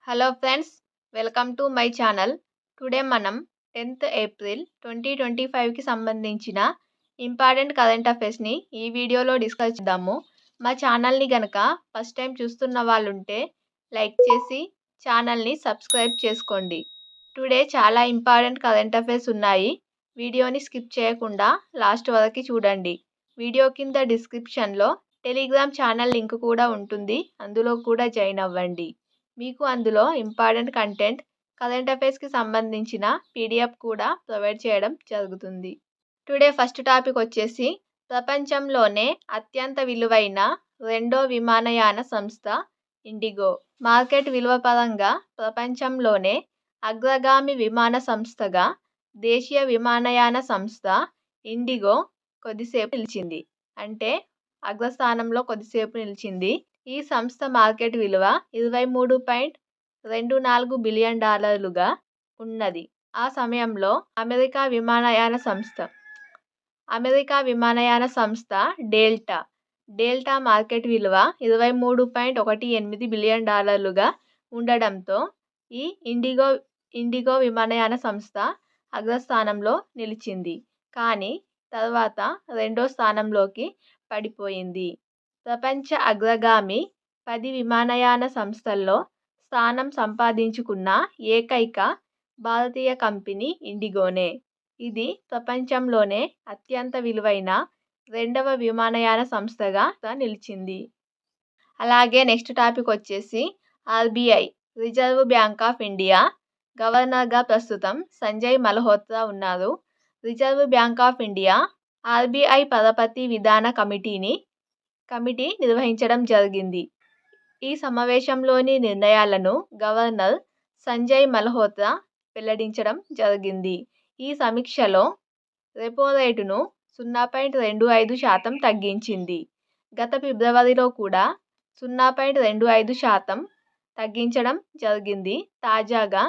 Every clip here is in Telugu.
Hello friends, welcome to my channel. Today మనం 10th ఏప్రిల్ 2025కి సంబంధించిన ఇంపార్టెంట్ కరెంట్ అఫైర్స్ని ఈ వీడియోలో డిస్కస్ చేద్దాము. మా ఛానల్ని గనక ఫస్ట్ టైం చూస్తున్న వాళ్ళు ఉంటే లైక్ చేసి ఛానల్ని సబ్స్క్రైబ్ చేసుకోండి. టుడే చాలా ఇంపార్టెంట్ కరెంట్ అఫైర్స్ ఉన్నాయి. వీడియోని స్కిప్ చేయకుండా లాస్ట్ వరకు చూడండి. వీడియో కింద డిస్క్రిప్షన్లో టెలిగ్రామ్ ఛానల్ లింక్ కూడా ఉంటుంది, అందులో కూడా జాయిన్ అవ్వండి. మీకు అందులో ఇంపార్టెంట్ కంటెంట్, కరెంట్ అఫైర్స్కి సంబంధించిన పీడిఎఫ్ కూడా ప్రొవైడ్ చేయడం జరుగుతుంది. టుడే ఫస్ట్ టాపిక్ వచ్చేసి ప్రపంచంలోనే అత్యంత విలువైన రెండో విమానయాన సంస్థ ఇండిగో. మార్కెట్ విలువ పరంగా ప్రపంచంలోనే అగ్రగామి విమాన సంస్థగా దేశీయ విమానయాన సంస్థ ఇండిగో కొద్దిసేపు నిలిచింది. అంటే అగ్రస్థానంలో కొద్దిసేపు నిలిచింది. ఈ సంస్థ మార్కెట్ విలువ $23.24 బిలియన్ ఉన్నది. ఆ సమయంలో అమెరికా విమానయాన సంస్థ డెల్టా మార్కెట్ విలువ $23.18 బిలియన్ ఉండడంతో ఈ ఇండిగో విమానయాన సంస్థ అగ్రస్థానంలో నిలిచింది. కానీ తర్వాత రెండో స్థానంలోకి పడిపోయింది. ప్రపంచ అగ్రగామి 10 విమానయాన సంస్థల్లో స్థానం సంపాదించుకున్న ఏకైక భారతీయ కంపెనీ ఇండిగోనే. ఇది ప్రపంచంలోనే అత్యంత విలువైన రెండవ విమానయాన సంస్థగా నిలిచింది. అలాగే నెక్స్ట్ టాపిక్ వచ్చేసి RBI, reserve bank of India గవర్నర్గా ప్రస్తుతం సంజయ్ మల్హోత్రా ఉన్నారు. Reserve bank of India RBI పరపతి విధాన కమిటీ నిర్వహించడం జరిగింది. ఈ సమావేశంలోని నిర్ణయాలను గవర్నర్ సంజయ్ మల్హోత్రా వెల్లడించడం జరిగింది. ఈ సమీక్షలో రెపో రేటును 0.25% తగ్గించింది. గత ఫిబ్రవరిలో కూడా 0.25% తగ్గించడం జరిగింది. తాజాగా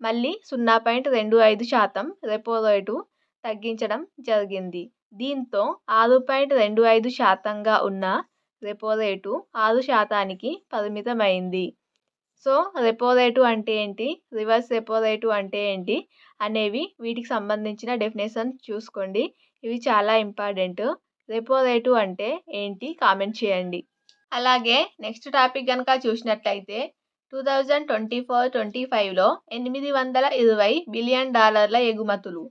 మళ్ళీ 0.25% రెపో రేటు తగ్గించడం జరిగింది. దీంతో 6.25%గా ఉన్న రెపో రేటు 6%కి పరిమితమైంది. సో రెపో రేటు అంటే ఏంటి, రివర్స్ రెపో రేటు అంటే ఏంటి అనేవి వీటికి సంబంధించిన డెఫినేషన్ చూసుకోండి. ఇవి చాలా ఇంపార్టెంట్. రెపో రేటు అంటే ఏంటి కామెంట్ చేయండి. అలాగే నెక్స్ట్ టాపిక్ కనుక చూసినట్లయితే 2024-25లో $820 బిలియన్ ఎగుమతులు.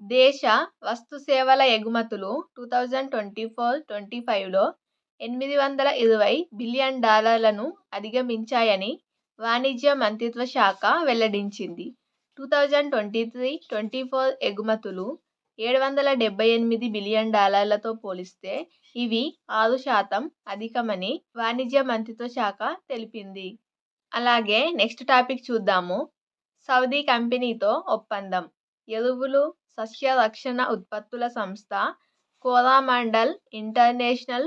దేశ వస్తు సేవల ఎగుమతులు 2024-25లో $820 బిలియన్ అధిగమించాయని వాణిజ్య మంత్రిత్వ శాఖ వెల్లడించింది. 2023-24 ఎగుమతులు $778 బిలియన్ పోలిస్తే ఇవి 6% అధికమని వాణిజ్య మంత్రిత్వ శాఖ తెలిపింది. అలాగే నెక్స్ట్ టాపిక్ చూద్దాము. సౌదీ కంపెనీతో ఒప్పందం. ఎరువులు, సస్య రక్షణ ఉత్పత్తుల సంస్థ కోరామండల్ ఇంటర్నేషనల్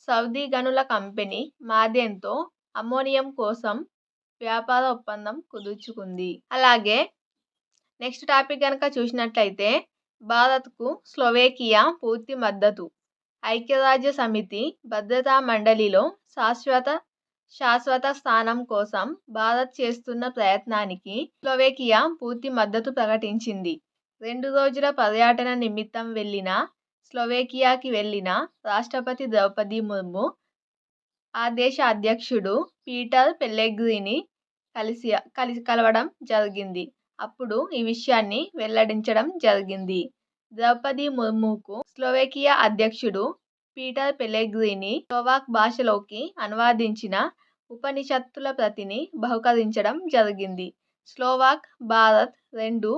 సౌదీ గనుల కంపెనీ మాదెన్తో అమ్మోనియం కోసం వ్యాపార ఒప్పందం కుదుర్చుకుంది. అలాగే నెక్స్ట్ టాపిక్ కనుక చూసినట్లయితే భారత్కు స్లోవేకియా పూర్తి మద్దతు. ఐక్యరాజ్య సమితి భద్రతా మండలిలో శాశ్వత స్థానం కోసం భారత్ చేస్తున్న ప్రయత్నానికి స్లోవేకియా పూర్తి మద్దతు ప్రకటించింది. 2 రోజుల పర్యటన నిమిత్తం స్లోవేకియాకి వెళ్లిన రాష్ట్రపతి ద్రౌపది ముర్ము ఆ దేశ అధ్యక్షుడు పీటర్ పెల్లెగ్రిని కలవడం జరిగింది. అప్పుడు ఈ విషయాన్ని వెల్లడించడం జరిగింది. ద్రౌపది ముర్ముకు స్లోవేకియా అధ్యక్షుడు పీటర్ పెల్లెగ్రిని స్లోవాక్ భాషలోకి అనువాదించిన ఉపనిషత్తుల ప్రతిని బహూకరించడం జరిగింది. స్లోవాక్, భారత్ రెండు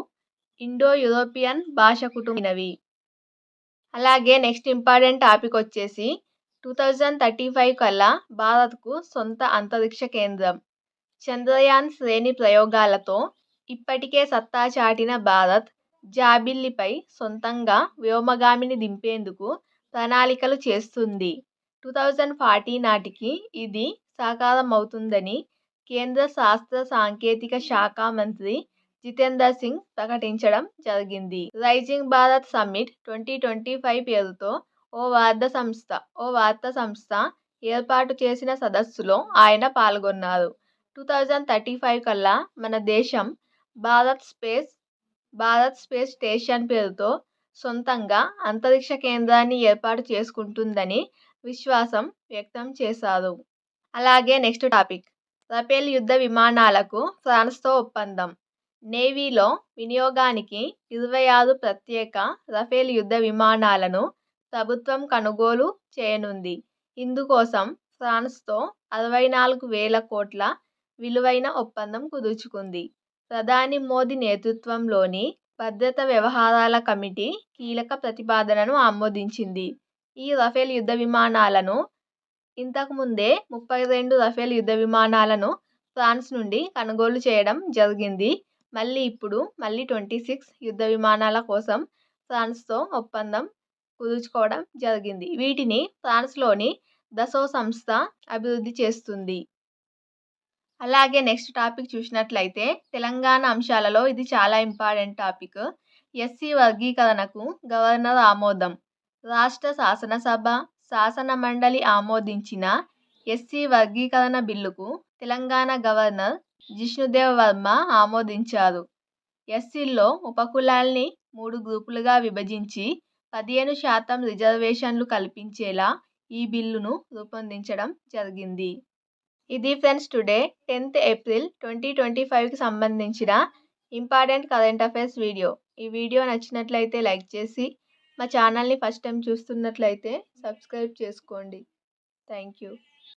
ఇండో-యూరోపియన్ భాష కుటుంబమైనవి. అలాగే నెక్స్ట్ ఇంపార్టెంట్ టాపిక్ వచ్చేసి 2035 కల్లా భారత్కు సొంత అంతరిక్ష కేంద్రం. చంద్రయాన్ శ్రేణి ప్రయోగాలతో ఇప్పటికే సత్తా చాటిన భారత్ జాబిల్లిపై సొంతంగా వ్యోమగామిని దింపేందుకు ప్రణాళికలు చేస్తుంది. 2040 నాటికి ఇది సాకారమవుతుందని కేంద్ర శాస్త్ర సాంకేతిక శాఖ మంత్రి జితేందర్ సింగ్ ప్రకటించడం జరిగింది. రైజింగ్ భారత్ సమ్మిట్ 2025 పేరుతో ఓ వార్తా సంస్థ ఏర్పాటు చేసిన సదస్సులో ఆయన పాల్గొన్నారు. 2035 కల్లా మన దేశం భారత్ స్పేస్ స్టేషన్ పేరుతో సొంతంగా అంతరిక్ష కేంద్రాన్ని ఏర్పాటు చేసుకుంటుందని విశ్వాసం వ్యక్తం చేశారు. అలాగే నెక్స్ట్ టాపిక్, రఫేల్ యుద్ధ విమానాలకు ఫ్రాన్స్తో ఒప్పందం. నేవీలో వినియోగానికి 26 ప్రత్యేక రఫేల్ యుద్ధ విమానాలను ప్రభుత్వం కొనుగోలు చేయనుంది. ఇందుకోసం ఫ్రాన్స్తో 64,000 కోట్ల విలువైన ఒప్పందం కుదుర్చుకుంది. ప్రధాని మోదీ నేతృత్వంలోని భద్రతా వ్యవహారాల కమిటీ కీలక ప్రతిపాదనను ఆమోదించింది. ఈ రఫేల్ యుద్ధ విమానాలను ఇంతకుముందే 32 రఫేల్ యుద్ధ విమానాలను ఫ్రాన్స్ నుండి కొనుగోలు చేయడం జరిగింది. ఇప్పుడు 26 యుద్ధ విమానాల కోసం ఫ్రాన్స్తో ఒప్పందం కుదుర్చుకోవడం జరిగింది. వీటిని ఫ్రాన్స్లోని దసో సంస్థ అభివృద్ధి చేస్తుంది. అలాగే నెక్స్ట్ టాపిక్ చూసినట్లయితే తెలంగాణ అంశాలలో ఇది చాలా ఇంపార్టెంట్ టాపిక్. ఎస్సీ వర్గీకరణకు గవర్నర్ ఆమోదం. రాష్ట్ర శాసనసభ, శాసన మండలి ఆమోదించిన ఎస్సీ వర్గీకరణ బిల్లుకు తెలంగాణ గవర్నర్ జిష్ణుదేవ్ వర్మ ఆమోదించారు. ఎస్సీల్లో ఉపకులాల్ని 3 గ్రూపులుగా విభజించి 15% రిజర్వేషన్లు కల్పించేలా ఈ బిల్లును రూపొందించడం జరిగింది. ఇది ఫ్రెండ్స్ టుడే 10th ఏప్రిల్ 2025కి సంబంధించిన ఇంపార్టెంట్ కరెంట్ అఫైర్స్ వీడియో. ఈ వీడియో నచ్చినట్లయితే లైక్ చేసి మా ఛానల్ని ఫస్ట్ టైం చూస్తున్నట్లయితే సబ్స్క్రైబ్ చేసుకోండి. Thank you.